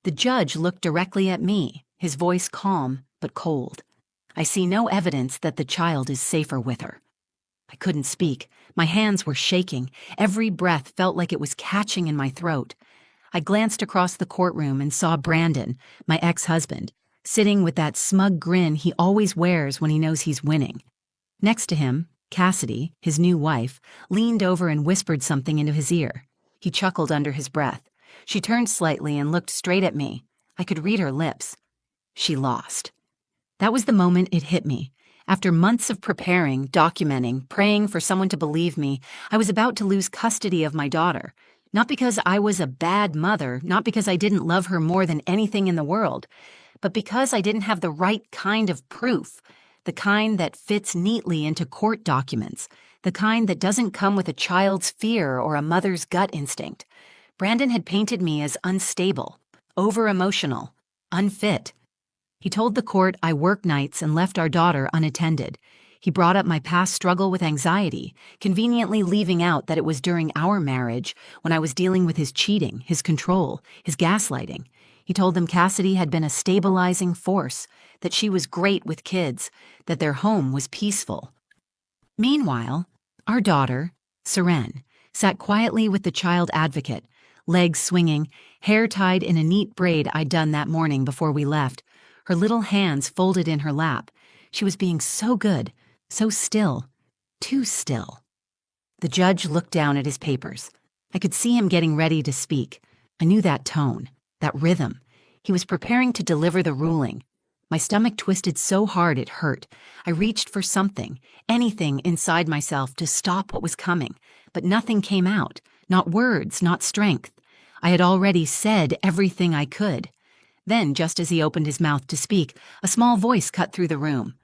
The judge looked directly at me, his voice calm but cold. "I see no evidence that the child is safer with her." I couldn't speak. My hands were shaking. Every breath felt like it was catching in my throat. I glanced across the courtroom and saw Brandon, my ex-husband, sitting with that smug grin he always wears when he knows he's winning. Next to him, Cassidy, his new wife, leaned over and whispered something into his ear. He chuckled under his breath. She turned slightly and looked straight at me. I could read her lips. She lost. That was the moment it hit me. After months of preparing, documenting, praying for someone to believe me, I was about to lose custody of my daughter. Not because I was a bad mother, not because I didn't love her more than anything in the world, but because I didn't have the right kind of proof, the kind that fits neatly into court documents, the kind that doesn't come with a child's fear or a mother's gut instinct. Brandon had painted me as unstable, over-emotional, unfit. He told the court I worked nights and left our daughter unattended. He brought up my past struggle with anxiety, conveniently leaving out that it was during our marriage when I was dealing with his cheating, his control, his gaslighting. He told them Cassidy had been a stabilizing force, that she was great with kids, that their home was peaceful. Meanwhile, our daughter, Seren, sat quietly with the child advocate, legs swinging, hair tied in a neat braid I'd done that morning before we left, her little hands folded in her lap. She was being so good, so still, too still. The judge looked down at his papers. I could see him getting ready to speak. I knew that tone, that rhythm. He was preparing to deliver the ruling. My stomach twisted so hard it hurt. I reached for something, anything inside myself to stop what was coming, but nothing came out, not words, not strength. I had already said everything I could. Then, just as he opened his mouth to speak, a small voice cut through the room.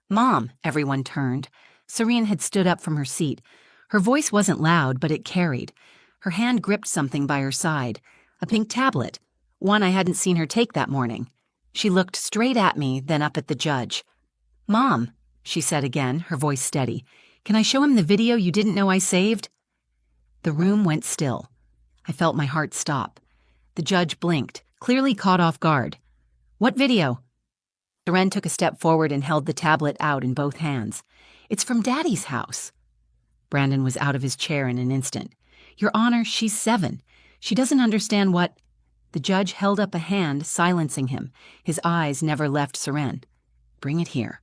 "Mom," everyone turned. Serene had stood up from her seat. Her voice wasn't loud, but it carried. Her hand gripped something by her side, a pink tablet, one I hadn't seen her take that morning. She looked straight at me, then up at the judge. "Mom," she said again, her voice steady, "can I show him the video you didn't know I saved?" The room went still. I felt my heart stop. The judge blinked, clearly caught off guard. "What video?" Seren took a step forward and held the tablet out in both hands. "It's from Daddy's house." Brandon was out of his chair in an instant. "Your Honor, she's 7. She doesn't understand what—" The judge held up a hand, silencing him. His eyes never left Seren. "Bring it here."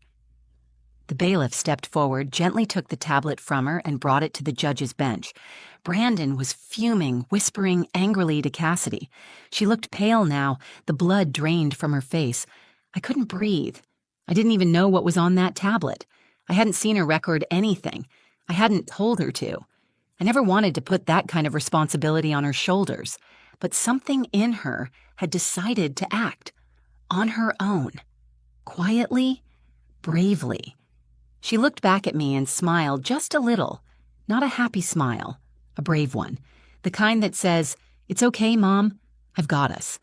The bailiff stepped forward, gently took the tablet from her, and brought it to the judge's bench. Brandon was fuming, whispering angrily to Cassidy. She looked pale now, the blood drained from her face. I couldn't breathe. I didn't even know what was on that tablet. I hadn't seen her record anything. I hadn't told her to. I never wanted to put that kind of responsibility on her shoulders. But something in her had decided to act. On her own. Quietly, bravely. She looked back at me and smiled just a little. Not a happy smile. A brave one. The kind that says, "It's okay, Mom. I've got us."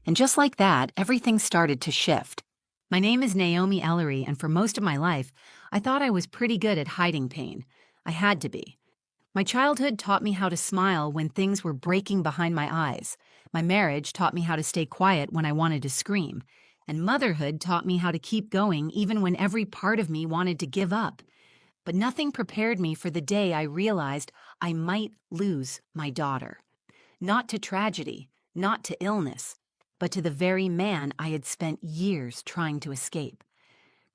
And just like that, everything started to shift. My name is Naomi Ellery, and for most of my life, I thought I was pretty good at hiding pain. I had to be. My childhood taught me how to smile when things were breaking behind my eyes. My marriage taught me how to stay quiet when I wanted to scream. And motherhood taught me how to keep going even when every part of me wanted to give up. But nothing prepared me for the day I realized I might lose my daughter. Not to tragedy, not to illness, but to the very man I had spent years trying to escape.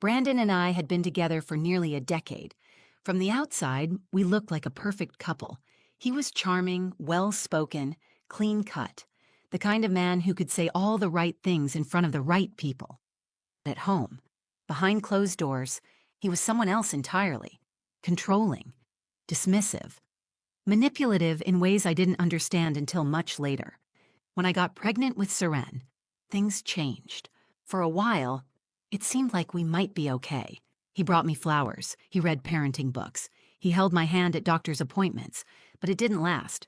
Brandon and I had been together for nearly a decade. From the outside, we looked like a perfect couple. He was charming, well-spoken, clean-cut, the kind of man who could say all the right things in front of the right people. At home, behind closed doors, he was someone else entirely, controlling, dismissive, manipulative in ways I didn't understand until much later. When I got pregnant with Seren, things changed. For a while, it seemed like we might be okay. He brought me flowers. He read parenting books. He held my hand at doctor's appointments, but it didn't last.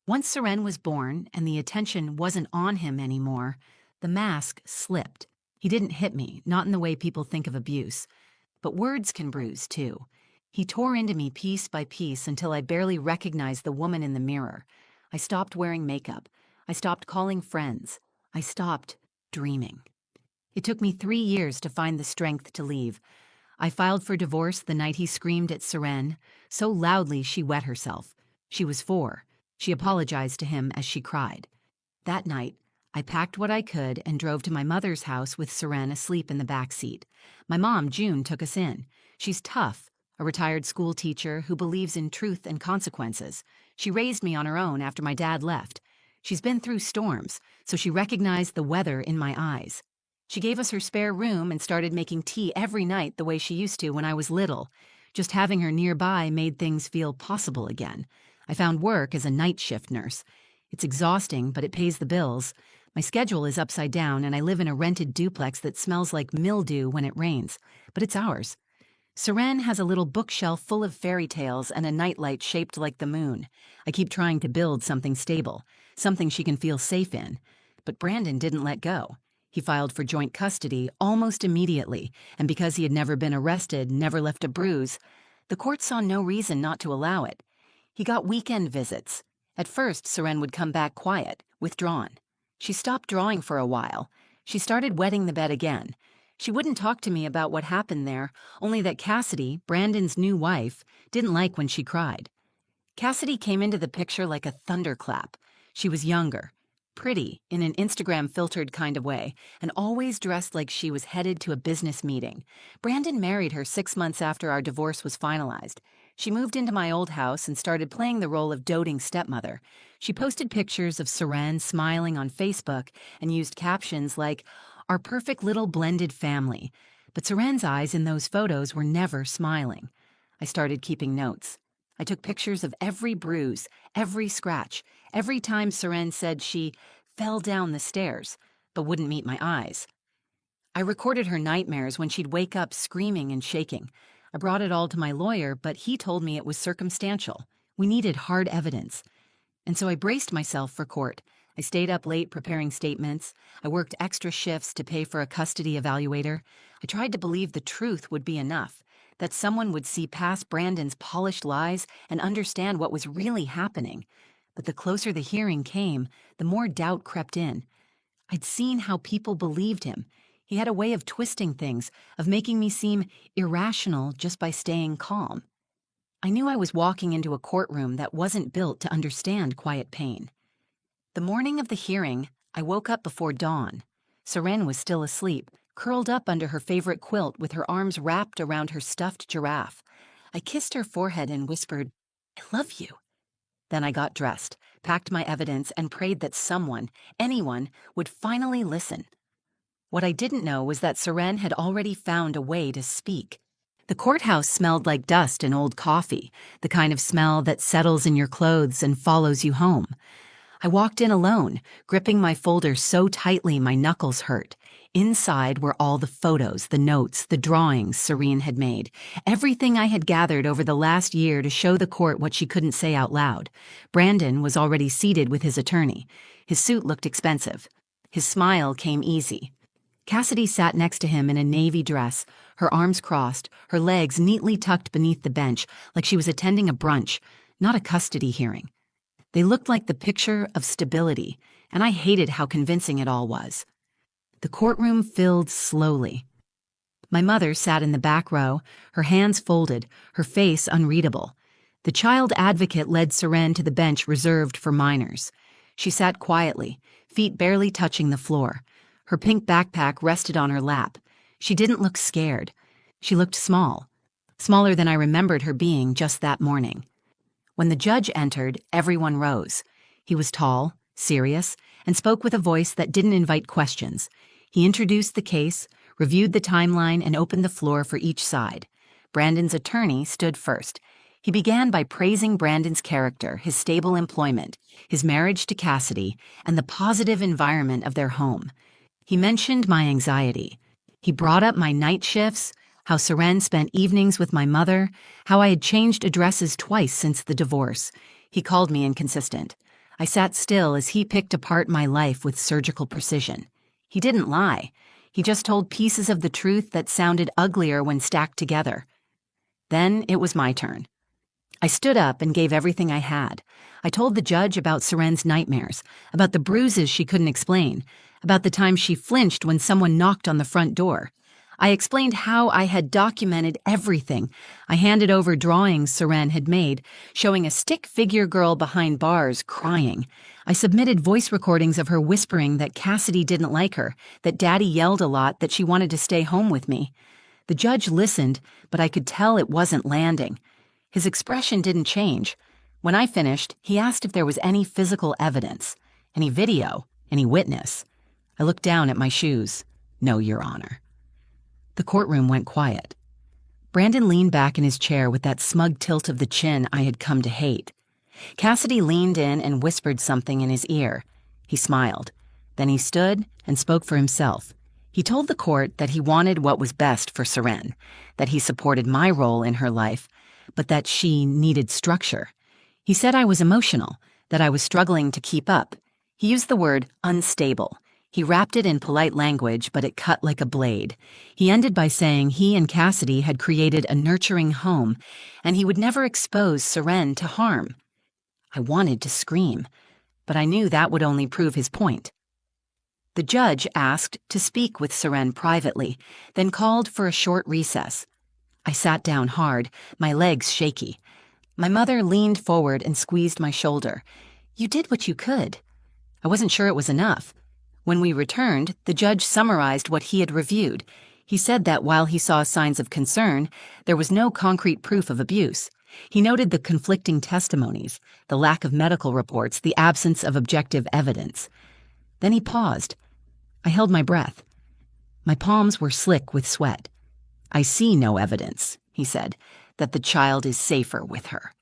Once Seren was born and the attention wasn't on him anymore, the mask slipped. He didn't hit me, not in the way people think of abuse. But words can bruise, too. He tore into me piece by piece until I barely recognized the woman in the mirror. I stopped wearing makeup. I stopped calling friends. I stopped dreaming. It took me 3 years to find the strength to leave. I filed for divorce the night he screamed at Seren, so loudly she wet herself. She was 4. She apologized to him as she cried. That night, I packed what I could and drove to my mother's house with Seren asleep in the back seat. My mom, June, took us in. She's tough, a retired school teacher who believes in truth and consequences. She raised me on her own after my dad left. She's been through storms, so she recognized the weather in my eyes. She gave us her spare room and started making tea every night the way she used to when I was little. Just having her nearby made things feel possible again. I found work as a night shift nurse. It's exhausting, but it pays the bills. My schedule is upside down, and I live in a rented duplex that smells like mildew when it rains. But it's ours. Seren has a little bookshelf full of fairy tales and a nightlight shaped like the moon. I keep trying to build something stable, something she can feel safe in. But Brandon didn't let go. He filed for joint custody almost immediately, and because he had never been arrested, never left a bruise, the court saw no reason not to allow it. He got weekend visits. At first, Seren would come back quiet, withdrawn. She stopped drawing for a while. She started wetting the bed again. She wouldn't talk to me about what happened there, only that Cassidy, Brandon's new wife, didn't like when she cried. Cassidy came into the picture like a thunderclap. She was younger, pretty in an Instagram-filtered kind of way, and always dressed like she was headed to a business meeting. Brandon married her 6 months after our divorce was finalized. She moved into my old house and started playing the role of doting stepmother. She posted pictures of Seren smiling on Facebook and used captions like, "Our perfect little blended family." But Seren's eyes in those photos were never smiling. I started keeping notes. I took pictures of every bruise, every scratch, every time Seren said she fell down the stairs, but wouldn't meet my eyes. I recorded her nightmares when she'd wake up screaming and shaking. I brought it all to my lawyer, but he told me it was circumstantial. We needed hard evidence. And so I braced myself for court. I stayed up late preparing statements. I worked extra shifts to pay for a custody evaluator. I tried to believe the truth would be enough, that someone would see past Brandon's polished lies and understand what was really happening. But the closer the hearing came, the more doubt crept in. I'd seen how people believed him. He had a way of twisting things, of making me seem irrational just by staying calm. I knew I was walking into a courtroom that wasn't built to understand quiet pain. The morning of the hearing, I woke up before dawn. Seren was still asleep, curled up under her favorite quilt with her arms wrapped around her stuffed giraffe. I kissed her forehead and whispered, "I love you." Then I got dressed, packed my evidence, and prayed that someone, anyone, would finally listen. What I didn't know was that Seren had already found a way to speak. The courthouse smelled like dust and old coffee, the kind of smell that settles in your clothes and follows you home. I walked in alone, gripping my folder so tightly my knuckles hurt. Inside were all the photos, the notes, the drawings Serene had made, everything I had gathered over the last year to show the court what she couldn't say out loud. Brandon was already seated with his attorney. His suit looked expensive. His smile came easy. Cassidy sat next to him in a navy dress, her arms crossed, her legs neatly tucked beneath the bench, like she was attending a brunch, not a custody hearing. They looked like the picture of stability, and I hated how convincing it all was. The courtroom filled slowly. My mother sat in the back row, her hands folded, her face unreadable. The child advocate led Seren to the bench reserved for minors. She sat quietly, feet barely touching the floor. Her pink backpack rested on her lap. She didn't look scared. She looked small, smaller than I remembered her being just that morning. When the judge entered, everyone rose. He was tall, serious, and spoke with a voice that didn't invite questions. He introduced the case, reviewed the timeline, and opened the floor for each side. Brandon's attorney stood first. He began by praising Brandon's character, his stable employment, his marriage to Cassidy, and the positive environment of their home. He mentioned my anxiety. He brought up my night shifts, how Seren spent evenings with my mother, how I had changed addresses twice since the divorce. He called me inconsistent. I sat still as he picked apart my life with surgical precision. He didn't lie. He just told pieces of the truth that sounded uglier when stacked together. Then it was my turn. I stood up and gave everything I had. I told the judge about Seren's nightmares, about the bruises she couldn't explain, about the time she flinched when someone knocked on the front door. I explained how I had documented everything. I handed over drawings Seren had made, showing a stick figure girl behind bars crying. I submitted voice recordings of her whispering that Cassidy didn't like her, that Daddy yelled a lot, that she wanted to stay home with me. The judge listened, but I could tell it wasn't landing. His expression didn't change. When I finished, he asked if there was any physical evidence, any video, any witness. I looked down at my shoes. No, Your Honor. The courtroom went quiet. Brandon leaned back in his chair with that smug tilt of the chin I had come to hate. Cassidy leaned in and whispered something in his ear. He smiled. Then he stood and spoke for himself. He told the court that he wanted what was best for Seren, that he supported my role in her life, but that she needed structure. He said I was emotional, that I was struggling to keep up. He used the word unstable. He wrapped it in polite language, but it cut like a blade. He ended by saying he and Cassidy had created a nurturing home, and he would never expose Seren to harm. I wanted to scream, but I knew that would only prove his point. The judge asked to speak with Seren privately, then called for a short recess. I sat down hard, my legs shaky. My mother leaned forward and squeezed my shoulder. You did what you could. I wasn't sure it was enough. When we returned, the judge summarized what he had reviewed. He said that while he saw signs of concern, there was no concrete proof of abuse. He noted the conflicting testimonies, the lack of medical reports, the absence of objective evidence. Then he paused. I held my breath. My palms were slick with sweat. I see no evidence, he said, that the child is safer with her.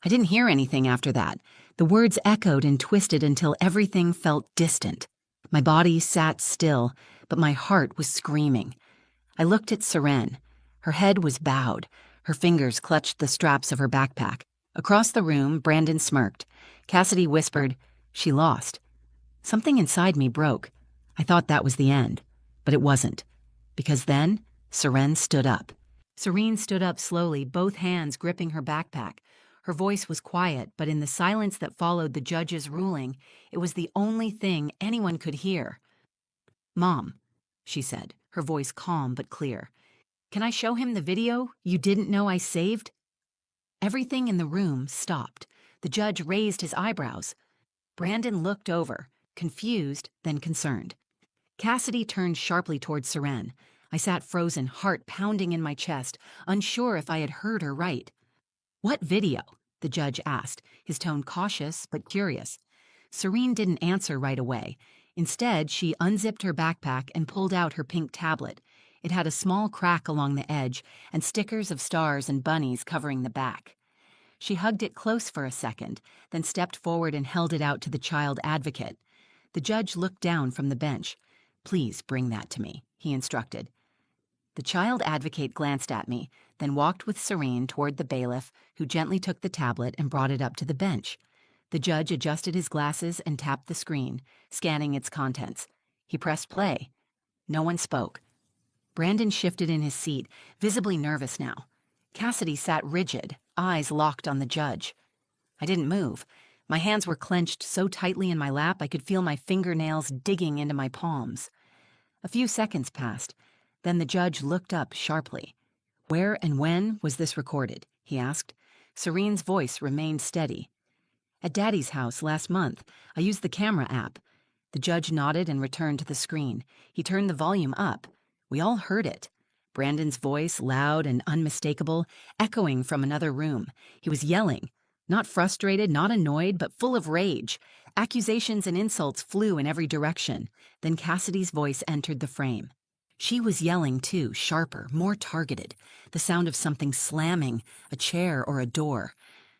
I didn't hear anything after that. The words echoed and twisted until everything felt distant. My body sat still, but my heart was screaming. I looked at Seren. Her head was bowed. Her fingers clutched the straps of her backpack. Across the room, Brandon smirked. Cassidy whispered, "She lost." Something inside me broke. I thought that was the end, but it wasn't. Because then, Seren stood up. Serene stood up slowly, both hands gripping her backpack. Her voice was quiet, but in the silence that followed the judge's ruling, it was the only thing anyone could hear. "Mom," she said, her voice calm but clear. "Can I show him the video you didn't know I saved?" Everything in the room stopped. The judge raised his eyebrows. Brandon looked over, confused, then concerned. Cassidy turned sharply toward Seren. I sat frozen, heart pounding in my chest, unsure if I had heard her right. "What video?" the judge asked, his tone cautious but curious. Serene didn't answer right away. Instead, she unzipped her backpack and pulled out her pink tablet. It had a small crack along the edge and stickers of stars and bunnies covering the back. She hugged it close for a second, then stepped forward and held it out to the child advocate. The judge looked down from the bench. "Please bring that to me," he instructed. The child advocate glanced at me, then walked with Serene toward the bailiff, who gently took the tablet and brought it up to the bench. The judge adjusted his glasses and tapped the screen, scanning its contents. He pressed play. No one spoke. Brandon shifted in his seat, visibly nervous now. Cassidy sat rigid, eyes locked on the judge. I didn't move. My hands were clenched so tightly in my lap I could feel my fingernails digging into my palms. A few seconds passed. Then the judge looked up sharply. "Where and when was this recorded?" he asked. Serene's voice remained steady. "At Daddy's house last month. I used the camera app." The judge nodded and returned to the screen. He turned the volume up. We all heard it. Brandon's voice, loud and unmistakable, echoing from another room. He was yelling. Not frustrated, not annoyed, but full of rage. Accusations and insults flew in every direction. Then Cassidy's voice entered the frame. She was yelling too, sharper, more targeted, the sound of something slamming, a chair or a door.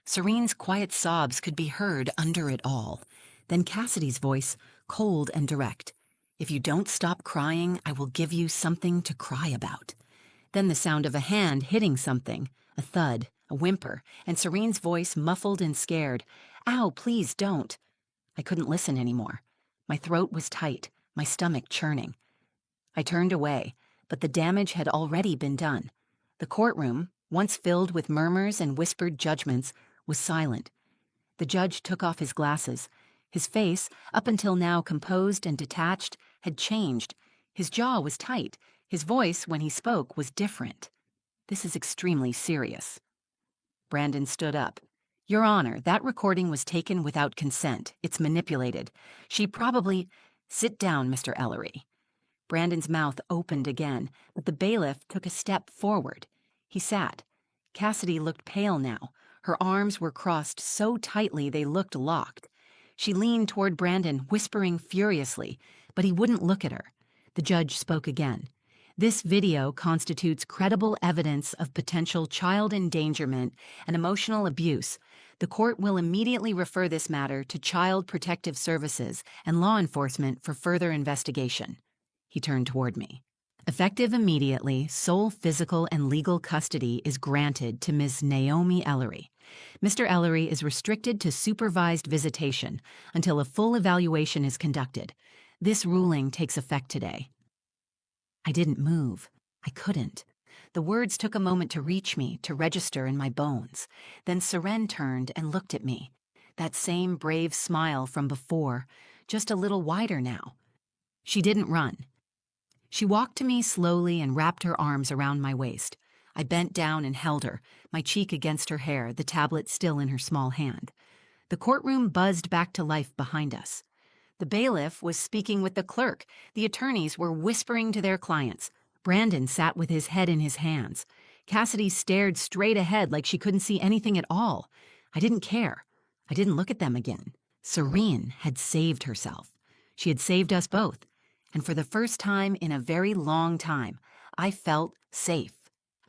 Serene's quiet sobs could be heard under it all. Then Cassidy's voice, cold and direct. "If you don't stop crying, I will give you something to cry about." Then the sound of a hand hitting something, a thud, a whimper, and Serene's voice muffled and scared. "Ow, please don't." I couldn't listen anymore. My throat was tight, my stomach churning. I turned away, but the damage had already been done. The courtroom, once filled with murmurs and whispered judgments, was silent. The judge took off his glasses. His face, up until now composed and detached, had changed. His jaw was tight. His voice, when he spoke, was different. This is extremely serious. Brandon stood up. Your Honor, that recording was taken without consent. It's manipulated. She probably— Sit down, Mr. Ellery. Brandon's mouth opened again, but the bailiff took a step forward. He sat. Cassidy looked pale now. Her arms were crossed so tightly they looked locked. She leaned toward Brandon, whispering furiously, but he wouldn't look at her. The judge spoke again. This video constitutes credible evidence of potential child endangerment and emotional abuse. The court will immediately refer this matter to Child Protective Services and law enforcement for further investigation. He turned toward me. Effective immediately, sole physical and legal custody is granted to Ms. Naomi Ellery. Mr. Ellery is restricted to supervised visitation until a full evaluation is conducted. This ruling takes effect today. I didn't move. I couldn't. The words took a moment to reach me, to register in my bones. Then Seren turned and looked at me. That same brave smile from before, just a little wider now. She didn't run. She walked to me slowly and wrapped her arms around my waist. I bent down and held her, my cheek against her hair, the tablet still in her small hand. The courtroom buzzed back to life behind us. The bailiff was speaking with the clerk. The attorneys were whispering to their clients. Brandon sat with his head in his hands. Cassidy stared straight ahead like she couldn't see anything at all. I didn't care. I didn't look at them again. Serene had saved herself. She had saved us both. And for the first time in a very long time, I felt safe.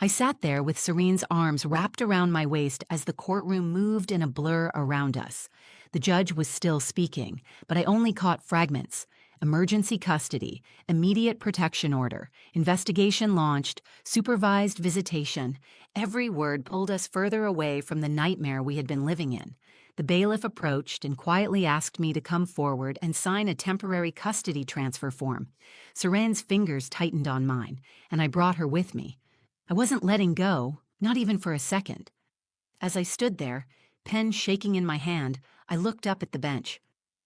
I sat there with Serene's arms wrapped around my waist as the courtroom moved in a blur around us. The judge was still speaking, but I only caught fragments. Emergency custody, immediate protection order, investigation launched, supervised visitation. Every word pulled us further away from the nightmare we had been living in. The bailiff approached and quietly asked me to come forward and sign a temporary custody transfer form. Serene's fingers tightened on mine, and I brought her with me. I wasn't letting go, not even for a second. As I stood there, pen shaking in my hand, I looked up at the bench.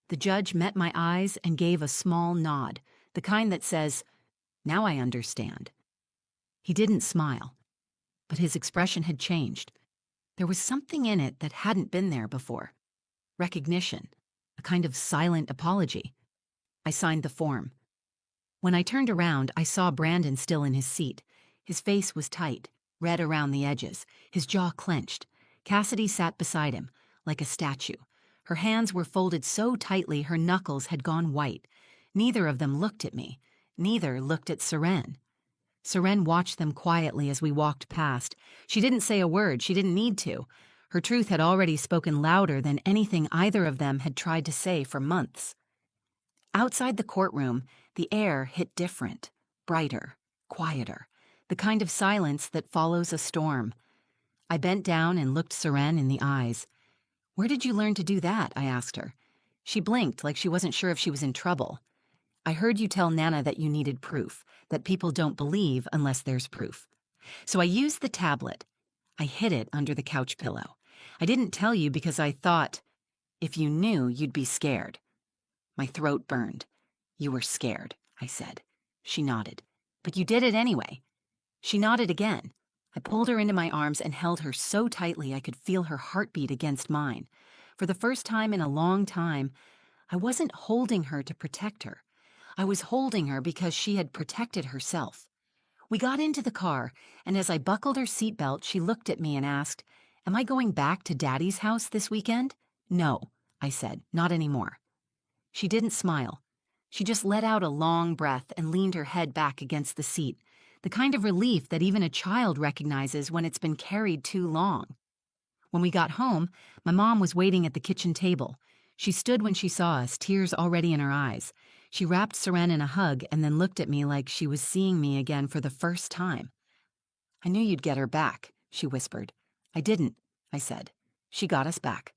The judge met my eyes and gave a small nod, the kind that says, "Now I understand." He didn't smile, but his expression had changed. There was something in it that hadn't been there before. Recognition, a kind of silent apology. I signed the form. When I turned around, I saw Brandon still in his seat. His face was tight, red around the edges, his jaw clenched. Cassidy sat beside him, like a statue. Her hands were folded so tightly her knuckles had gone white. Neither of them looked at me. Neither looked at Seren. Seren watched them quietly as we walked past. She didn't say a word. She didn't need to. Her truth had already spoken louder than anything either of them had tried to say for months. Outside the courtroom, the air hit different, brighter, quieter, the kind of silence that follows a storm. I bent down and looked Seren in the eyes. "Where did you learn to do that?" I asked her. She blinked like she wasn't sure if she was in trouble. "I heard you tell Nana that you needed proof, that people don't believe unless there's proof. So I used the tablet. I hid it under the couch pillow. I didn't tell you because I thought, if you knew, you'd be scared." My throat burned. "You were scared," I said. She nodded. "But you did it anyway." She nodded again. I pulled her into my arms and held her so tightly I could feel her heartbeat against mine. For the first time in a long time, I wasn't holding her to protect her. I was holding her because she had protected herself. We got into the car, and as I buckled her seatbelt, she looked at me and asked, "Am I going back to Daddy's house this weekend?" "No," I said, "not anymore." She didn't smile. She just let out a long breath and leaned her head back against the seat, the kind of relief that even a child recognizes when it's been carried too long. When we got home, my mom was waiting at the kitchen table. She stood when she saw us, tears already in her eyes. She wrapped Seren in a hug and then looked at me like she was seeing me again for the first time. "I knew you'd get her back," she whispered. "I didn't," I said. "She got us back."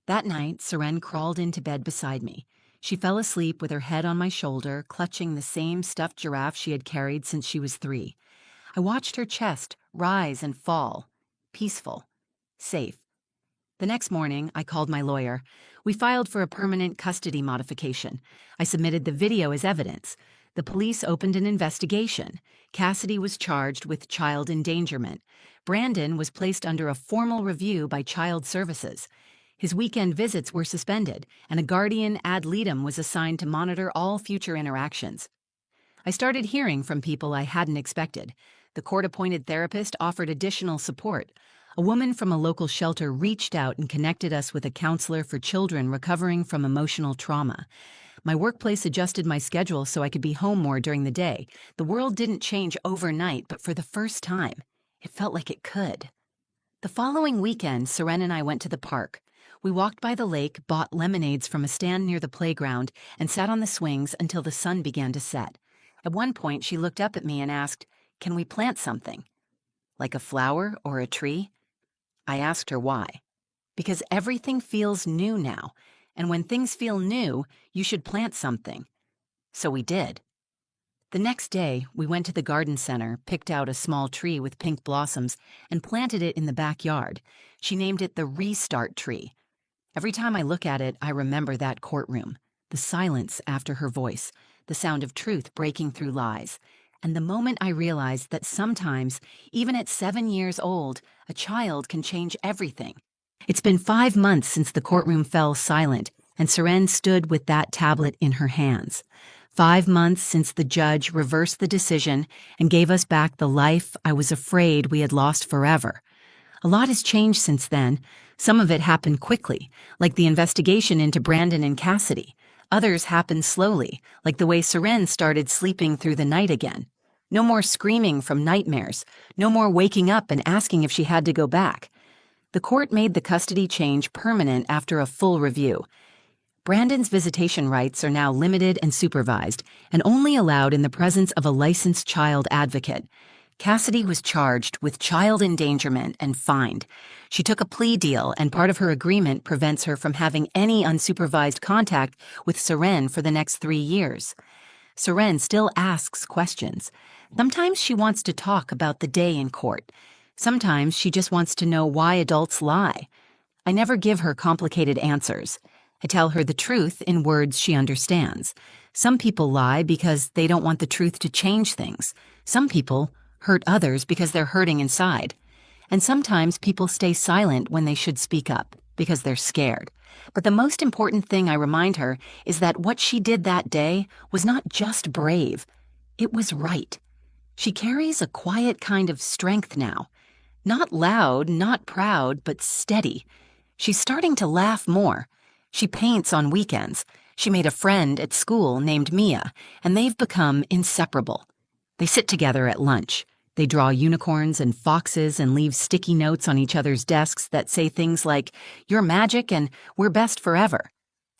That night, Seren crawled into bed beside me. She fell asleep with her head on my shoulder, clutching the same stuffed giraffe she had carried since she was 3. I watched her chest rise and fall, peaceful, safe. The next morning, I called my lawyer. We filed for a permanent custody modification. I submitted the video as evidence. The police opened an investigation. Cassidy was charged with child endangerment. Brandon was placed under a formal review by Child Services. His weekend visits were suspended, and a guardian ad litem was assigned to monitor all future interactions. I started hearing from people I hadn't expected. The court-appointed therapist offered additional support. A woman from a local shelter reached out and connected us with a counselor for children recovering from emotional trauma. My workplace adjusted my schedule so I could be home more during the day. The world didn't change overnight, but for the first time, it felt like it could. The following weekend, Seren and I went to the park. We walked by the lake, bought lemonades from a stand near the playground, and sat on the swings until the sun began to set. At one point, she looked up at me and asked, "Can we plant something? Like a flower or a tree?" I asked her why. Because everything feels new now, and when things feel new, you should plant something. So we did. The next day, we went to the garden center, picked out a small tree with pink blossoms, and planted it in the backyard. She named it the Restart Tree. Every time I look at it, I remember that courtroom, the silence after her voice, the sound of truth breaking through lies, and the moment I realized that sometimes, even at 7 years old, a child can change everything. It's been 5 months since the courtroom fell silent, and Seren stood with that tablet in her hands. 5 months since the judge reversed the decision and gave us back the life I was afraid we had lost forever. A lot has changed since then. Some of it happened quickly, like the investigation into Brandon and Cassidy. Others happened slowly, like the way Seren started sleeping through the night again. No more screaming from nightmares. No more waking up and asking if she had to go back. The court made the custody change permanent after a full review. Brandon's visitation rights are now limited and supervised, and only allowed in the presence of a licensed child advocate. Cassidy was charged with child endangerment and fined. She took a plea deal, and part of her agreement prevents her from having any unsupervised contact with Seren for the next 3 years. Seren still asks questions. Sometimes she wants to talk about the day in court. Sometimes she just wants to know why adults lie. I never give her complicated answers. I tell her the truth in words she understands. Some people lie because they don't want the truth to change things. Some people hurt others because they're hurting inside. And sometimes people stay silent when they should speak up because they're scared. But the most important thing I remind her is that what she did that day was not just brave. It was right. She carries a quiet kind of strength now. Not loud, not proud, but steady. She's starting to laugh more. She paints on weekends. She made a friend at school named Mia, and they've become inseparable. They sit together at lunch. They draw unicorns and foxes and leave sticky notes on each other's desks that say things like, "You're magic and we're best forever."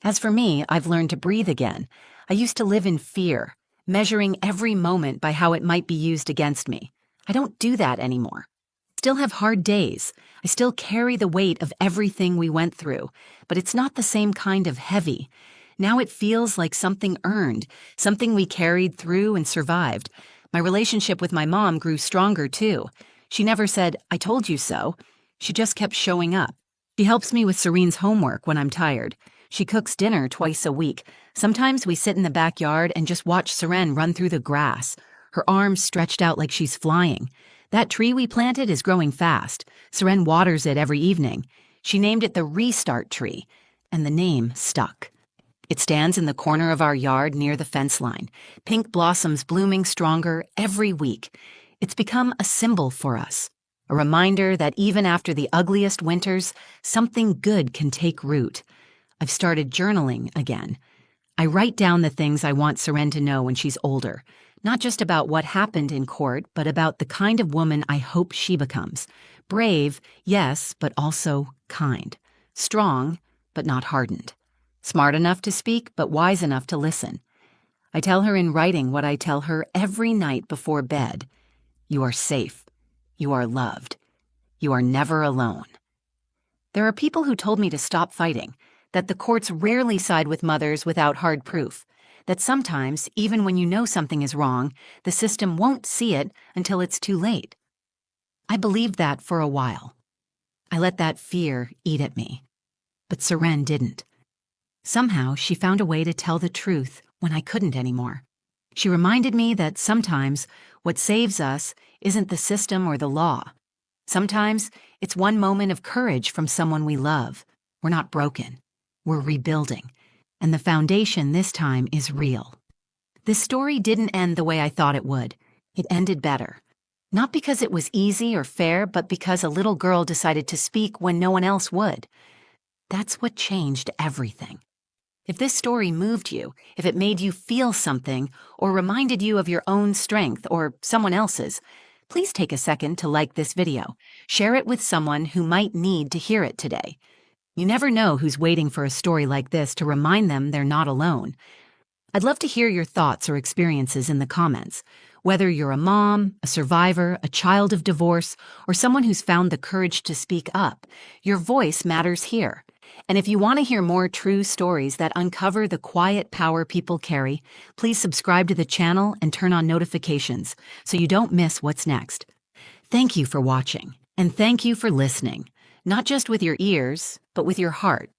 As for me, I've learned to breathe again. I used to live in fear, measuring every moment by how it might be used against me. I don't do that anymore. Still have hard days. I still carry the weight of everything we went through, but it's not the same kind of heavy. Now it feels like something earned, something we carried through and survived. My relationship with my mom grew stronger too. She never said, "I told you so." She just kept showing up. She helps me with Serene's homework when I'm tired. She cooks dinner twice a week. Sometimes we sit in the backyard and just watch Seren run through the grass, her arms stretched out like she's flying. That tree we planted is growing fast. Seren waters it every evening. She named it the Restart Tree, and the name stuck. It stands in the corner of our yard near the fence line, pink blossoms blooming stronger every week. It's become a symbol for us, a reminder that even after the ugliest winters, something good can take root. I've started journaling again. I write down the things I want Seren to know when she's older, not just about what happened in court, but about the kind of woman I hope she becomes. Brave, yes, but also kind. Strong, but not hardened. Smart enough to speak, but wise enough to listen. I tell her in writing what I tell her every night before bed. You are safe. You are loved. You are never alone. There are people who told me to stop fighting, that the courts rarely side with mothers without hard proof, that sometimes, even when you know something is wrong, the system won't see it until it's too late. I believed that for a while. I let that fear eat at me. But Seren didn't. Somehow, she found a way to tell the truth when I couldn't anymore. She reminded me that sometimes what saves us isn't the system or the law. Sometimes it's one moment of courage from someone we love. We're not broken. We're rebuilding. And the foundation this time is real. This story didn't end the way I thought it would. It ended better. Not because it was easy or fair, but because a little girl decided to speak when no one else would. That's what changed everything. If this story moved you, if it made you feel something, or reminded you of your own strength or someone else's, please take a second to like this video. Share it with someone who might need to hear it today. You never know who's waiting for a story like this to remind them they're not alone. I'd love to hear your thoughts or experiences in the comments. Whether you're a mom, a survivor, a child of divorce, or someone who's found the courage to speak up, your voice matters here. And if you want to hear more true stories that uncover the quiet power people carry, please subscribe to the channel and turn on notifications so you don't miss what's next. Thank you for watching, and thank you for listening, not just with your ears, but with your heart.